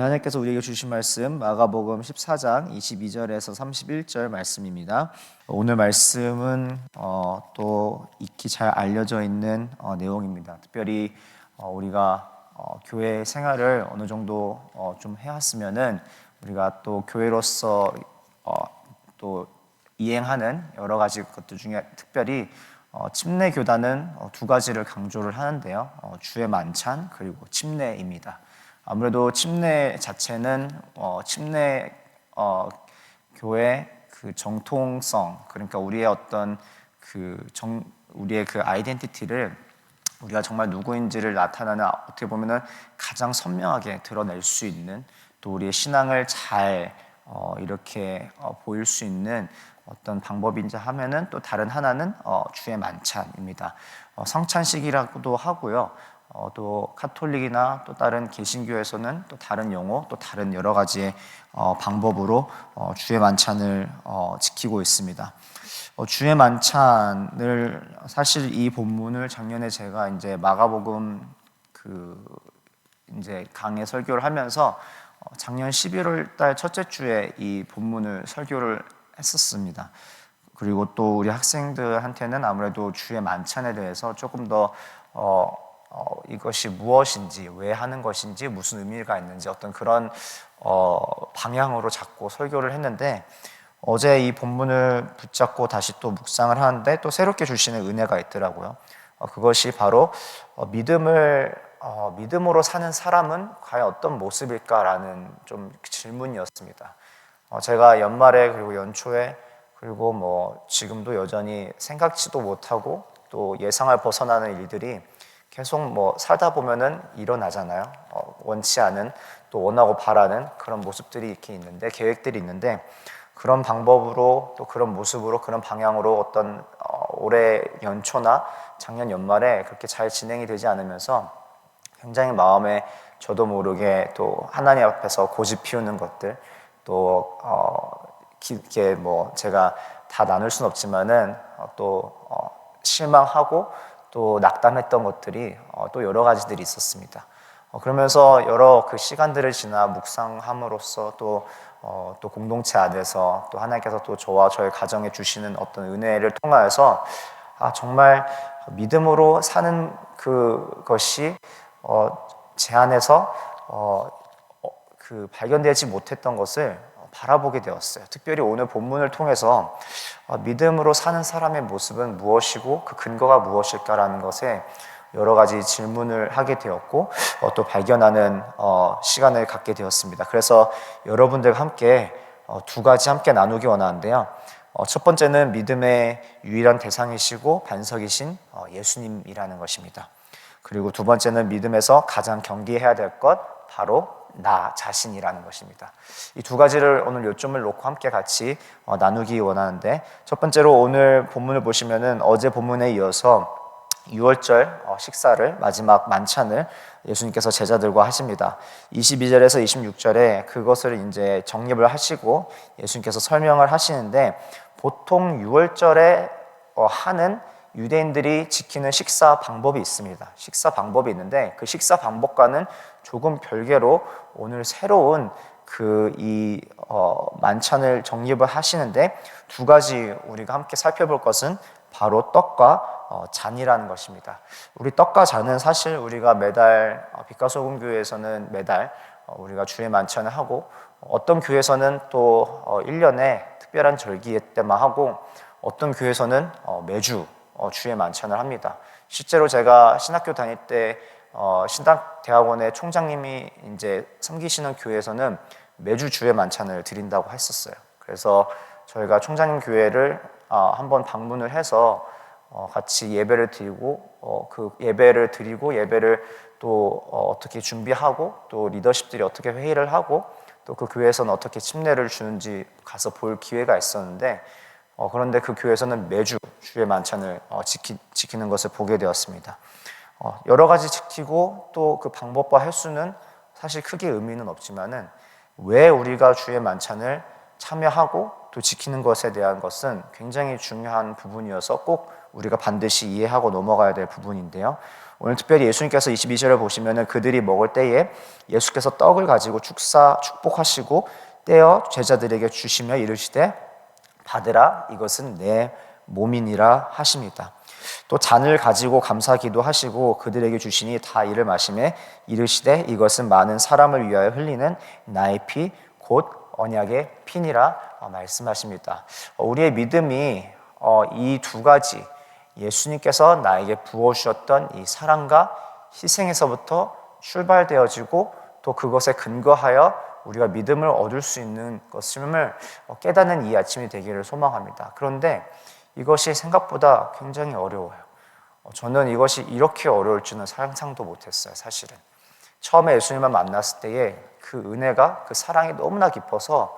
하나님께서 우리에게 주신 말씀 마가복음 14장 22절에서 31절 말씀입니다. 오늘 말씀은 또 익히 잘 알려져 있는 내용입니다. 특별히 우리가 교회 생활을 어느 정도 좀 해왔으면은 우리가 또 교회로서 또 이행하는 여러 가지 것들 중에 특별히 침례 교단은 두 가지를 강조를 하는데요. 주의 만찬 그리고 침례입니다. 아무래도 침례 자체는 침례 교회 그 정통성, 그러니까 우리의 어떤 우리의 그 아이덴티티를 우리가 정말 누구인지를 나타나는, 어떻게 보면은 가장 선명하게 드러낼 수 있는, 또 우리의 신앙을 잘 이렇게 보일 수 있는 어떤 방법인지 하면은, 또 다른 하나는 주의 만찬입니다. 성찬식이라고도 하고요. 또 카톨릭이나 또 다른 개신교에서는 또 다른 용어, 또 다른 여러 가지의 방법으로 주의 만찬을 지키고 있습니다. 주의 만찬을, 사실 이 본문을 작년에 제가 이제 마가복음 이제 강의 설교를 하면서 작년 11월 달 첫째 주에 이 본문을 설교를 했었습니다. 그리고 또 우리 학생들한테는 아무래도 주의 만찬에 대해서 조금 더 이것이 무엇인지, 왜 하는 것인지, 무슨 의미가 있는지 어떤 그런 방향으로 잡고 설교를 했는데, 어제 이 본문을 붙잡고 다시 또 묵상을 하는데 또 새롭게 주시는 은혜가 있더라고요. 그것이 바로 믿음으로 사는 사람은 과연 어떤 모습일까라는 좀 질문이었습니다. 제가 연말에 그리고 연초에 그리고 뭐 지금도 여전히 생각지도 못하고 또 예상을 벗어나는 일들이 계속 뭐 살다 보면은 일어나잖아요. 원치 않은, 또 원하고 바라는 그런 모습들이 이렇게 있는데, 계획들이 있는데, 그런 방법으로 또 그런 모습으로 그런 방향으로 어떤 올해 연초나 작년 연말에 그렇게 잘 진행이 되지 않으면서 굉장히 마음에 저도 모르게 또 하나님 앞에서 고집 피우는 것들, 또 이렇게 뭐 제가 다 나눌 수는 없지만은 또 실망하고 또 낙담했던 것들이 또 여러 가지들이 있었습니다. 그러면서 여러 그 시간들을 지나 묵상함으로써 또 공동체 안에서 또 하나님께서 또 저와 저의 가정에 주시는 어떤 은혜를 통하여서 정말 믿음으로 사는 그것이 제 안에서 발견되지 못했던 것을 바라보게 되었어요. 특별히 오늘 본문을 통해서 믿음으로 사는 사람의 모습은 무엇이고 그 근거가 무엇일까라는 것에 여러 가지 질문을 하게 되었고 또 발견하는 시간을 갖게 되었습니다. 그래서 여러분들과 함께 두 가지 함께 나누기 원하는데요. 첫 번째는 믿음의 유일한 대상이시고 반석이신 예수님이라는 것입니다. 그리고 두 번째는 믿음에서 가장 경계해야 될 것, 바로 나 자신이라는 것입니다. 이 두 가지를 오늘 요점을 놓고 함께 같이 나누기 원하는데, 첫 번째로 오늘 본문을 보시면은 어제 본문에 이어서 6월절 식사를, 마지막 만찬을 예수님께서 제자들과 하십니다. 22절에서 26절에 그것을 이제 정립을 하시고 예수님께서 설명을 하시는데, 보통 6월절에 하는 유대인들이 지키는 식사 방법이 있습니다. 식사 방법이 있는데, 그 식사 방법과는 조금 별개로 오늘 새로운 만찬을 정립을 하시는데, 두 가지 우리가 함께 살펴볼 것은 바로 떡과 잔이라는 것입니다. 우리 떡과 잔은 사실 우리가 매달 빛과소금교회에서는 매달 우리가 주의 만찬을 하고, 어떤 교회에서는 또 1년에 특별한 절기 때만 하고, 어떤 교회에서는 매주 주의 만찬을 합니다. 실제로 제가 신학교 다닐 때 신학대학원의 총장님이 이제 섬기시는 교회에서는 매주 주의 만찬을 드린다고 했었어요. 그래서 저희가 총장님 교회를 한번 방문을 해서 같이 예배를 드리고 예배를 또 어떻게 준비하고, 또 리더십들이 어떻게 회의를 하고, 또 그 교회에서는 어떻게 침례를 주는지 가서 볼 기회가 있었는데, 그런데 그 교회에서는 매주 주의 만찬을 지키는 것을 보게 되었습니다. 여러 가지 지키고 또 그 방법과 횟수는 사실 크게 의미는 없지만은, 왜 우리가 주의 만찬을 참여하고 또 지키는 것에 대한 것은 굉장히 중요한 부분이어서 꼭 우리가 반드시 이해하고 넘어가야 될 부분인데요. 오늘 특별히 예수님께서 22절을 보시면은 그들이 먹을 때에 예수께서 떡을 가지고 축복하시고 떼어 제자들에게 주시며 이르시되 받으라 이것은 내 몸이니라 하십니다. 또 잔을 가지고 감사 기도하시고 그들에게 주시니 다 이를 마시매 이르시되 이것은 많은 사람을 위하여 흘리는 나의 피 곧 언약의 피니라 말씀하십니다. 우리의 믿음이 이 두 가지 예수님께서 나에게 부어주셨던 이 사랑과 희생에서부터 출발되어지고 또 그것에 근거하여 우리가 믿음을 얻을 수 있는 것임을 깨닫는 이 아침이 되기를 소망합니다. 그런데 이것이 생각보다 굉장히 어려워요. 저는 이것이 이렇게 어려울 줄은 상상도 못했어요. 사실은 처음에 예수님을 만났을 때에 그 은혜가, 그 사랑이 너무나 깊어서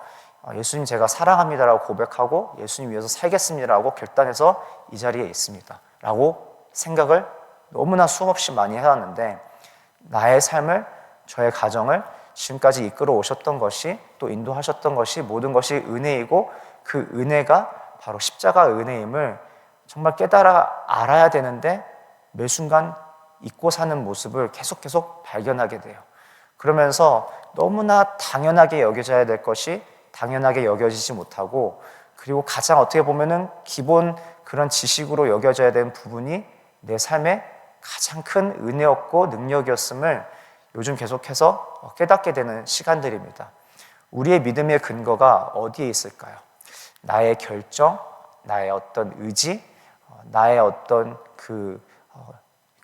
예수님 제가 사랑합니다라고 고백하고 예수님 위해서 살겠습니다라고 결단해서 이 자리에 있습니다 라고 생각을 너무나 수없이 많이 해왔는데, 나의 삶을, 저의 가정을 지금까지 이끌어 오셨던 것이, 또 인도하셨던 것이, 모든 것이 은혜이고 그 은혜가 바로 십자가 은혜임을 정말 깨달아 알아야 되는데 매 순간 잊고 사는 모습을 계속 발견하게 돼요. 그러면서 너무나 당연하게 여겨져야 될 것이 당연하게 여겨지지 못하고, 그리고 가장 어떻게 보면은 기본 그런 지식으로 여겨져야 되는 부분이 내 삶의 가장 큰 은혜였고 능력이었음을 요즘 계속해서 깨닫게 되는 시간들입니다. 우리의 믿음의 근거가 어디에 있을까요? 나의 결정, 나의 어떤 의지, 나의 어떤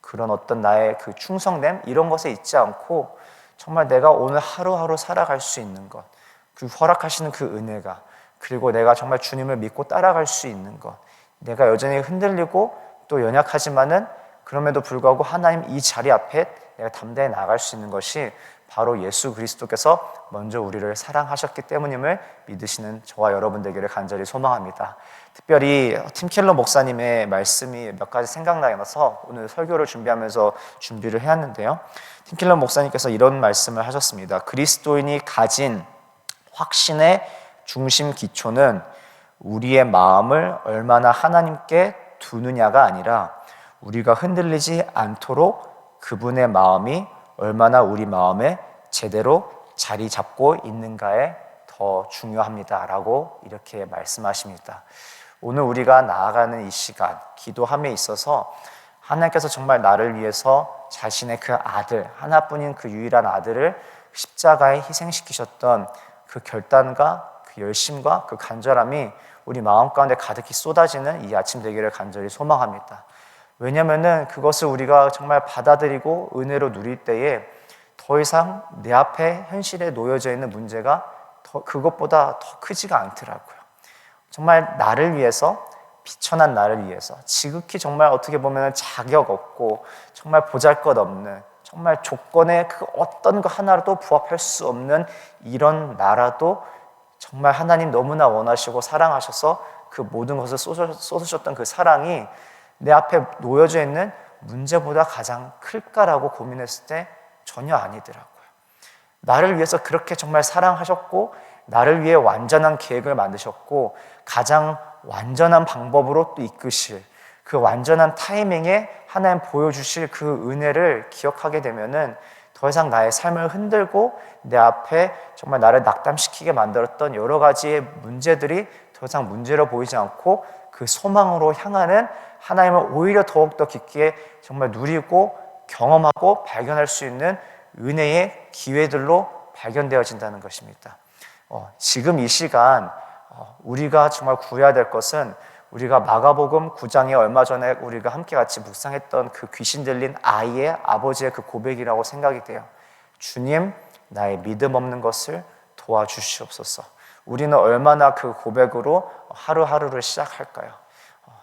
그런 어떤 나의 그 충성됨, 이런 것에 있지 않고 정말 내가 오늘 하루하루 살아갈 수 있는 것, 그 허락하시는 그 은혜가, 그리고 내가 정말 주님을 믿고 따라갈 수 있는 것, 내가 여전히 흔들리고 또 연약하지만은 그럼에도 불구하고 하나님 이 자리 앞에 내가 담대히 나아갈 수 있는 것이 바로 예수 그리스도께서 먼저 우리를 사랑하셨기 때문임을 믿으시는 저와 여러분 되기를 간절히 소망합니다. 특별히 팀 켈러 목사님의 말씀이 몇 가지 생각나서 오늘 설교를 준비하면서 준비를 해왔는데요. 팀 켈러 목사님께서 이런 말씀을 하셨습니다. 그리스도인이 가진 확신의 중심 기초는 우리의 마음을 얼마나 하나님께 두느냐가 아니라 우리가 흔들리지 않도록 그분의 마음이 얼마나 우리 마음에 제대로 자리 잡고 있는가에 더 중요합니다라고 이렇게 말씀하십니다. 오늘 우리가 나아가는 이 시간, 기도함에 있어서 하나님께서 정말 나를 위해서 자신의 그 아들, 하나뿐인 그 유일한 아들을 십자가에 희생시키셨던 그 결단과 그 열심과 그 간절함이 우리 마음 가운데 가득히 쏟아지는 이 아침 되기를 간절히 소망합니다. 왜냐하면 그것을 우리가 정말 받아들이고 은혜로 누릴 때에 더 이상 내 앞에 현실에 놓여져 있는 문제가 그것보다 더 크지가 않더라고요. 정말 나를 위해서, 비천한 나를 위해서, 지극히 정말 어떻게 보면 자격 없고 정말 보잘것없는, 정말 조건에 그 어떤 거 하나라도 부합할 수 없는 이런 나라도 정말 하나님 너무나 원하시고 사랑하셔서 그 모든 것을 쏟으셨던 그 사랑이 내 앞에 놓여져 있는 문제보다 가장 클까라고 고민했을 때 전혀 아니더라고요. 나를 위해서 그렇게 정말 사랑하셨고 나를 위해 완전한 계획을 만드셨고 가장 완전한 방법으로 또 이끄실 그 완전한 타이밍에 하나님 보여주실 그 은혜를 기억하게 되면은 더 이상 나의 삶을 흔들고 내 앞에 정말 나를 낙담시키게 만들었던 여러 가지의 문제들이 더 이상 문제로 보이지 않고 그 소망으로 향하는 하나님을 오히려 더욱더 깊게 정말 누리고 경험하고 발견할 수 있는 은혜의 기회들로 발견되어진다는 것입니다. 지금 이 시간 우리가 정말 구해야 될 것은 우리가 마가복음 9장에 얼마 전에 우리가 함께 같이 묵상했던 그 귀신 들린 아이의 아버지의 그 고백이라고 생각이 돼요. 주님, 나의 믿음 없는 것을 도와주시옵소서. 우리는 얼마나 그 고백으로 하루하루를 시작할까요?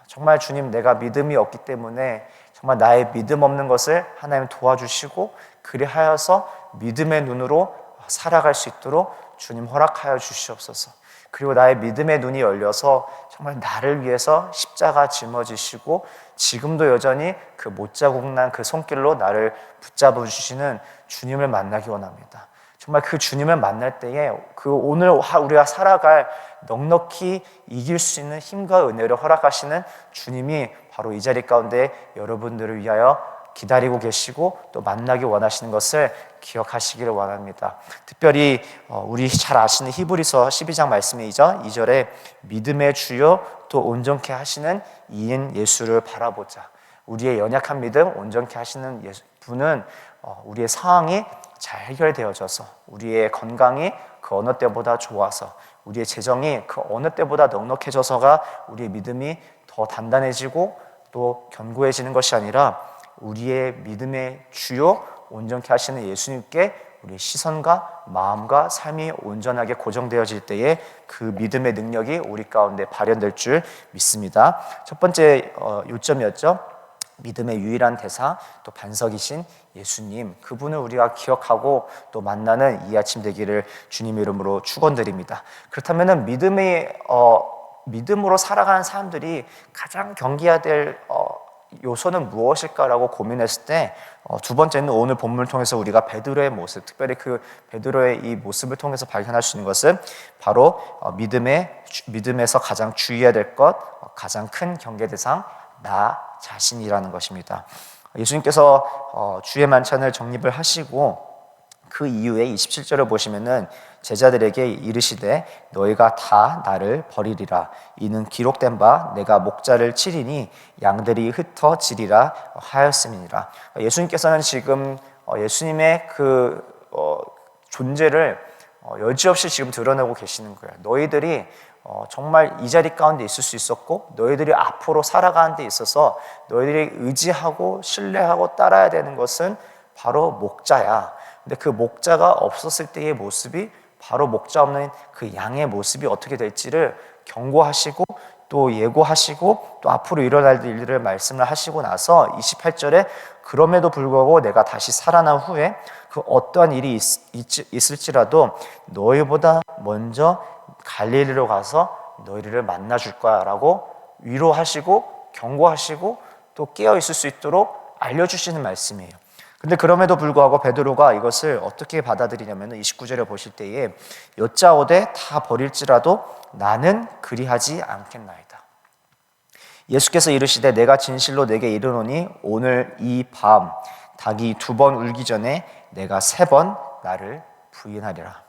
정말 주님, 내가 믿음이 없기 때문에 정말 나의 믿음 없는 것을 하나님 도와주시고 그리하여서 믿음의 눈으로 살아갈 수 있도록 주님 허락하여 주시옵소서. 그리고 나의 믿음의 눈이 열려서 정말 나를 위해서 십자가 짊어지시고 지금도 여전히 그 못자국난 그 손길로 나를 붙잡아 주시는 주님을 만나기 원합니다. 정말 그 주님을 만날 때에 그 오늘 우리가 살아갈 넉넉히 이길 수 있는 힘과 은혜를 허락하시는 주님이 바로 이 자리 가운데 여러분들을 위하여 기다리고 계시고 또 만나기 원하시는 것을 기억하시기를 원합니다. 특별히 우리 잘 아시는 히브리서 12장 말씀이죠. 2절에 믿음의 주요 또 온전케 하시는 이인 예수를 바라보자. 우리의 연약한 믿음 온전케 하시는 분은 우리의 상황이 잘 해결되어져서, 우리의 건강이 그 어느 때보다 좋아서, 우리의 재정이 그 어느 때보다 넉넉해져서가 우리의 믿음이 더 단단해지고 또 견고해지는 것이 아니라 우리의 믿음의 주요 온전케 하시는 예수님께 우리의 시선과 마음과 삶이 온전하게 고정되어질 때에 그 믿음의 능력이 우리 가운데 발현될 줄 믿습니다. 첫 번째 요점이었죠. 믿음의 유일한 대사, 또 반석이신 예수님, 그분을 우리가 기억하고 또 만나는 이 아침 되기를 주님의 이름으로 축원드립니다. 그렇다면 믿음으로 살아가는 사람들이 가장 경계해야 될 요소는 무엇일까라고 고민했을 때 두 번째는 오늘 본문을 통해서 우리가 베드로의 모습, 특별히 그 베드로의 이 모습을 통해서 발견할 수 있는 것은 바로 믿음에서 가장 주의해야 될 것, 가장 큰 경계 대상, 나 자신이라는 것입니다. 예수님께서 주의 만찬을 정립을 하시고 그 이후에 27절을 보시면은 제자들에게 이르시되 너희가 다 나를 버리리라. 이는 기록된 바 내가 목자를 치리니 양들이 흩어지리라 하였음이니라. 예수님께서는 지금 예수님의 그 존재를 여지없이 지금 드러내고 계시는 거예요. 너희들이 정말 이 자리 가운데 있을 수 있었고 너희들이 앞으로 살아가는 데 있어서 너희들이 의지하고 신뢰하고 따라야 되는 것은 바로 목자야. 근데 그 목자가 없었을 때의 모습이 바로 목자 없는 그 양의 모습이 어떻게 될지를 경고하시고 또 예고하시고 또 앞으로 일어날 일들을 말씀을 하시고 나서 28절에 그럼에도 불구하고 내가 다시 살아난 후에 그 어떠한 일이 있을지라도 너희보다 먼저 갈릴리로 가서 너희를 만나줄 거야 라고 위로하시고 경고하시고 또 깨어 있을 수 있도록 알려주시는 말씀이에요. 근데 그럼에도 불구하고 베드로가 이것을 어떻게 받아들이냐면 29절에 보실 때에 여짜오되 다 버릴지라도 나는 그리하지 않겠나이다. 예수께서 이르시되 내가 진실로 내게 이르노니 오늘 이 밤 닭이 2번 울기 전에 내가 3번 나를 부인하리라.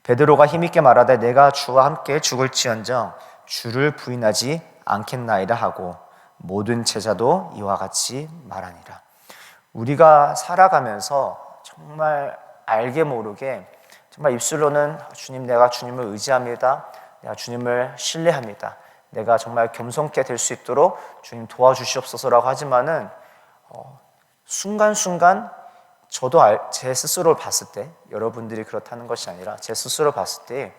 베드로가 힘있게 말하되 내가 주와 함께 죽을지언정 주를 부인하지 않겠나이다 하고 모든 제자도 이와 같이 말하니라. 우리가 살아가면서 정말 알게 모르게 정말 입술로는 주님, 내가 주님을 의지합니다. 내가 주님을 신뢰합니다. 내가 정말 겸손케 될 수 있도록 주님 도와주시옵소서라고 하지만은 순간순간 저도 제 스스로를 봤을 때, 여러분들이 그렇다는 것이 아니라 제 스스로를 봤을 때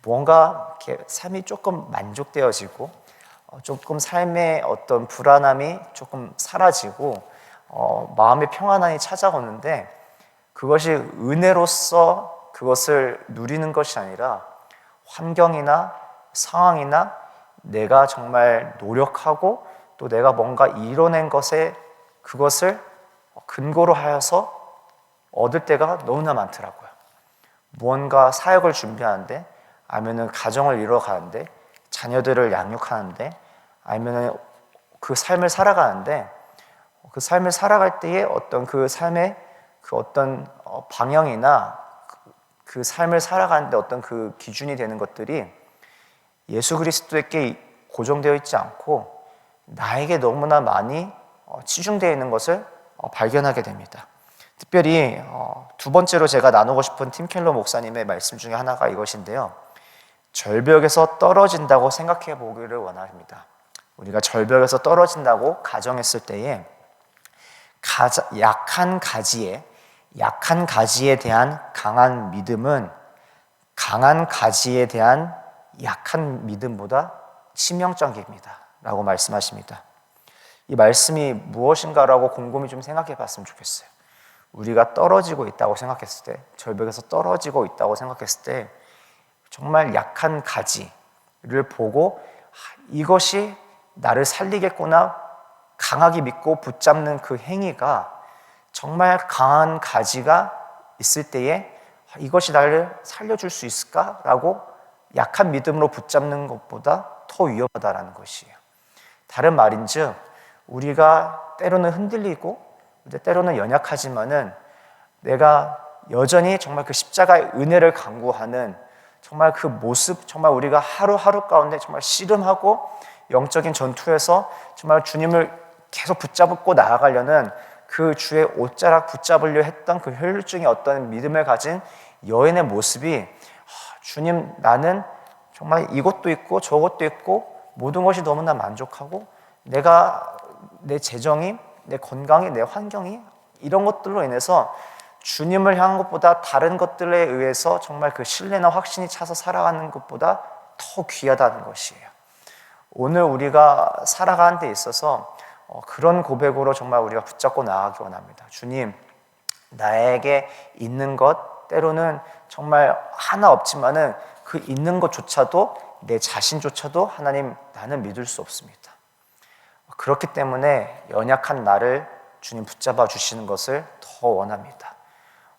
뭔가 이렇게 삶이 조금 만족되어지고 조금 삶의 어떤 불안함이 조금 사라지고 마음의 평안함이 찾아오는데 그것이 은혜로서 그것을 누리는 것이 아니라 환경이나 상황이나 내가 정말 노력하고 또 내가 뭔가 이뤄낸 것에 그것을 근거로 하여서 얻을 때가 너무나 많더라고요. 무언가 사역을 준비하는데 아니면 가정을 이뤄가는데 자녀들을 양육하는데 아니면 그 삶을 살아가는데 그 삶을 살아갈 때에 어떤 그 삶의 그 어떤 방향이나 그 삶을 살아가는데 어떤 그 기준이 되는 것들이 예수 그리스도에게 고정되어 있지 않고 나에게 너무나 많이 치중되어 있는 것을 발견하게 됩니다. 특별히 두 번째로 제가 나누고 싶은 팀 켈러 목사님의 말씀 중에 하나가 이것인데요. 절벽에서 떨어진다고 생각해 보기를 원합니다. 우리가 절벽에서 떨어진다고 가정했을 때에 약한 가지에 대한 강한 믿음은 강한 가지에 대한 약한 믿음보다 치명적입니다 라고 말씀하십니다. 이 말씀이 무엇인가라고 곰곰이 좀 생각해 봤으면 좋겠어요. 우리가 떨어지고 있다고 생각했을 때, 절벽에서 떨어지고 있다고 생각했을 때 정말 약한 가지를 보고 이것이 나를 살리겠구나 강하게 믿고 붙잡는 그 행위가 정말 강한 가지가 있을 때에 이것이 나를 살려줄 수 있을까라고 약한 믿음으로 붙잡는 것보다 더 위험하다라는 것이에요. 다른 말인즉 우리가 때로는 흔들리고 때로는 연약하지만은 내가 여전히 정말 그 십자가의 은혜를 강구하는 정말 그 모습, 정말 우리가 하루하루 가운데 정말 씨름하고 영적인 전투에서 정말 주님을 계속 붙잡고 나아가려는 그 주의 옷자락 붙잡으려 했던 그 혈류증의 어떤 믿음을 가진 여인의 모습이 주님, 나는 정말 이것도 있고 저것도 있고 모든 것이 너무나 만족하고 내가 내 재정이, 내 건강이, 내 환경이 이런 것들로 인해서 주님을 향한 것보다 다른 것들에 의해서 정말 그 신뢰나 확신이 차서 살아가는 것보다 더 귀하다는 것이에요. 오늘 우리가 살아가는 데 있어서 그런 고백으로 정말 우리가 붙잡고 나아가기 원합니다. 주님, 나에게 있는 것 때로는 정말 하나 없지만은 그 있는 것조차도 내 자신조차도 하나님 나는 믿을 수 없습니다. 그렇기 때문에 연약한 나를 주님 붙잡아 주시는 것을 더 원합니다.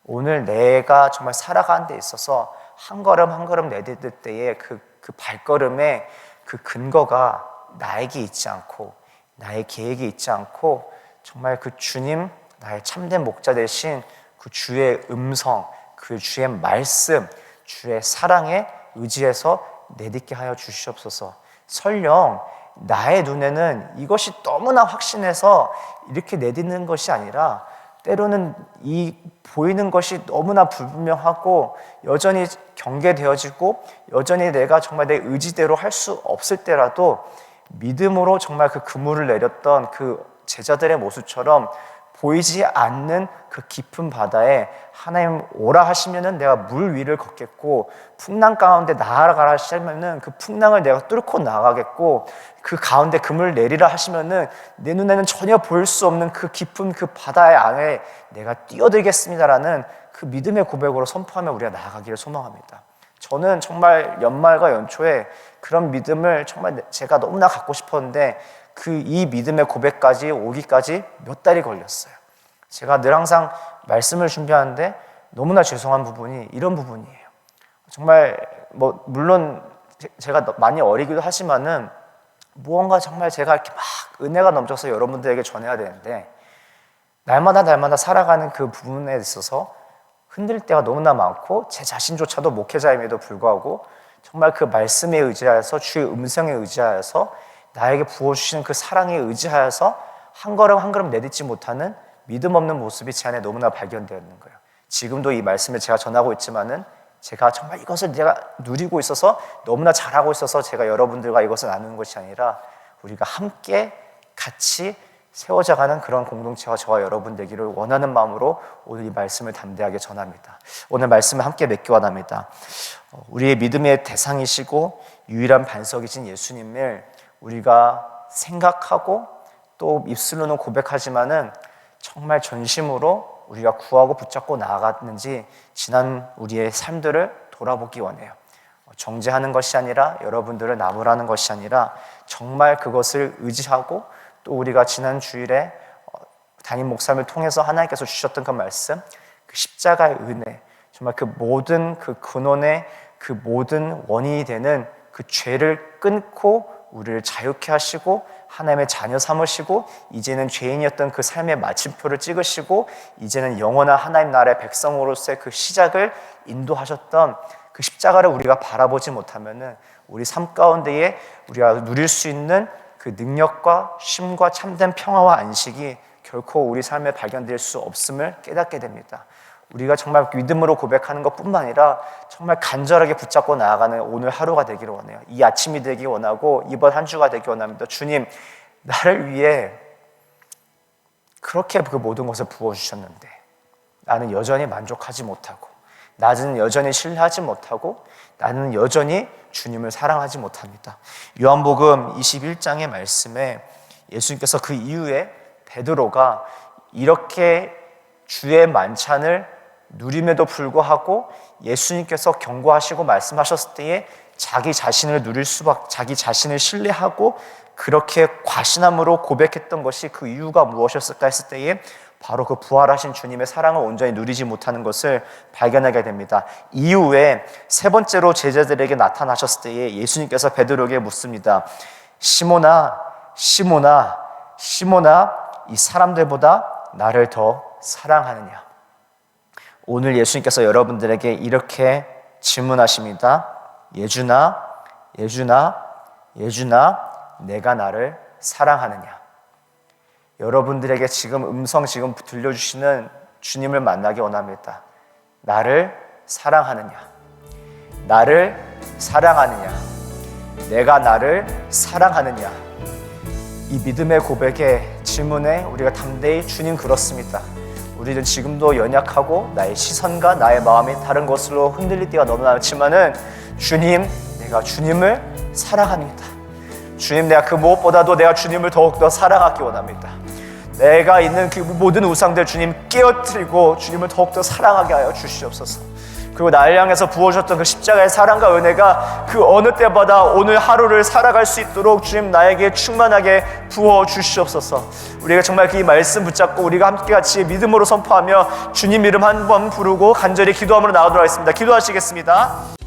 오늘 내가 정말 살아가는 데 있어서 한 걸음 한 걸음 내딛을 때에 그 발걸음에 그 근거가 나에게 있지 않고 나의 계획이 있지 않고 정말 그 주님, 나의 참된 목자 되신 그 주의 음성, 그 주의 말씀, 주의 사랑에 의지해서 내딛게 하여 주시옵소서. 설령 나의 눈에는 이것이 너무나 확신해서 이렇게 내딛는 것이 아니라 때로는 이 보이는 것이 너무나 불분명하고 여전히 경계되어지고 여전히 내가 정말 내 의지대로 할 수 없을 때라도 믿음으로 정말 그 그물을 내렸던 그 제자들의 모습처럼 보이지 않는 그 깊은 바다에 하나님 오라 하시면은 내가 물 위를 걷겠고 풍랑 가운데 나아가라 하시면은 그 풍랑을 내가 뚫고 나가겠고 그 가운데 그물 내리라 하시면은 내 눈에는 전혀 보일 수 없는 그 깊은 그 바다의 안에 내가 뛰어들겠습니다라는 그 믿음의 고백으로 선포하며 우리가 나아가기를 소망합니다. 저는 정말 연말과 연초에 그런 믿음을 정말 제가 너무나 갖고 싶었는데 이 믿음의 고백까지 오기까지 몇 달이 걸렸어요. 제가 늘 항상 말씀을 준비하는데 너무나 죄송한 부분이 이런 부분이에요. 정말 물론 제가 많이 어리기도 하지만은 무언가 정말 제가 이렇게 막 은혜가 넘쳐서 여러분들에게 전해야 되는데 날마다 살아가는 그 부분에 있어서 흔들 때가 너무나 많고 제 자신조차도 목회자임에도 불구하고 정말 그 말씀에 의지하여서 주의 음성에 의지하여서 나에게 부어주시는 그 사랑에 의지하여서 한 걸음 한 걸음 내딛지 못하는 믿음 없는 모습이 제 안에 너무나 발견되었는 거예요. 지금도 이 말씀을 제가 전하고 있지만은 제가 정말 이것을 내가 누리고 있어서 너무나 잘하고 있어서 제가 여러분들과 이것을 나누는 것이 아니라 우리가 함께 같이 세워져가는 그런 공동체와 저와 여러분 되기를 원하는 마음으로 오늘 이 말씀을 담대하게 전합니다. 오늘 말씀을 함께 맺기 원합니다. 우리의 믿음의 대상이시고 유일한 반석이신 예수님을 우리가 생각하고 또 입술로는 고백하지만은 정말 전심으로 우리가 구하고 붙잡고 나아갔는지 지난 우리의 삶들을 돌아보기 원해요. 정죄하는 것이 아니라 여러분들을 나무라는 것이 아니라 정말 그것을 의지하고 또 우리가 지난 주일에 담임 목사님을 통해서 하나님께서 주셨던 그 말씀, 그 십자가의 은혜, 정말 그 모든 그 근원의 그 모든 원인이 되는 그 죄를 끊고 우리를 자유케 하시고 하나님의 자녀 삼으시고 이제는 죄인이었던 그 삶의 마침표를 찍으시고 이제는 영원한 하나님 나라의 백성으로서의 그 시작을 인도하셨던 그 십자가를 우리가 바라보지 못하면은 우리 삶 가운데에 우리가 누릴 수 있는 그 능력과 쉼과 참된 평화와 안식이 결코 우리 삶에 발견될 수 없음을 깨닫게 됩니다. 우리가 정말 믿음으로 고백하는 것뿐만 아니라 정말 간절하게 붙잡고 나아가는 오늘 하루가 되기를 원해요. 이 아침이 되기 원하고 이번 한 주가 되기 원합니다. 주님, 나를 위해 그렇게 그 모든 것을 부어주셨는데 나는 여전히 만족하지 못하고 나는 여전히 신뢰하지 못하고 나는 여전히 주님을 사랑하지 못합니다. 요한복음 21장의 말씀에 예수님께서 그 이후에 베드로가 이렇게 주의 만찬을 누림에도 불구하고 예수님께서 경고하시고 말씀하셨을 때에 자기 자신을 자기 자신을 신뢰하고 그렇게 과신함으로 고백했던 것이 그 이유가 무엇이었을까 했을 때에 바로 그 부활하신 주님의 사랑을 온전히 누리지 못하는 것을 발견하게 됩니다. 이후에 세 번째로 제자들에게 나타나셨을 때에 예수님께서 베드로에게 묻습니다. 시몬아, 시몬아, 시몬아, 이 사람들보다 나를 더 사랑하느냐? 오늘 예수님께서 여러분들에게 이렇게 질문하십니다. 예준아, 예준아, 예준아, 내가 나를 사랑하느냐? 여러분들에게 지금 들려주시는 주님을 만나기 원합니다. 나를 사랑하느냐? 나를 사랑하느냐? 내가 나를 사랑하느냐? 이 믿음의 고백의 질문에 우리가 담대히 주님 그렇습니다. 우리는 지금도 연약하고 나의 시선과 나의 마음이 다른 것으로 흔들릴 때가 너무 많지만은 주님, 내가 주님을 사랑합니다. 주님, 내가 그 무엇보다도 내가 주님을 더욱더 사랑하기 원합니다. 내가 있는 그 모든 우상들 주님 깨어뜨리고 주님을 더욱더 사랑하게 하여 주시옵소서. 그리고 나를 향해서 부어주셨던 그 십자가의 사랑과 은혜가 그 어느 때보다 오늘 하루를 살아갈 수 있도록 주님 나에게 충만하게 부어 주시옵소서. 우리가 정말 그 말씀 붙잡고 우리가 함께 같이 믿음으로 선포하며 주님 이름 한 번 부르고 간절히 기도함으로 나가도록 하겠습니다. 기도하시겠습니다.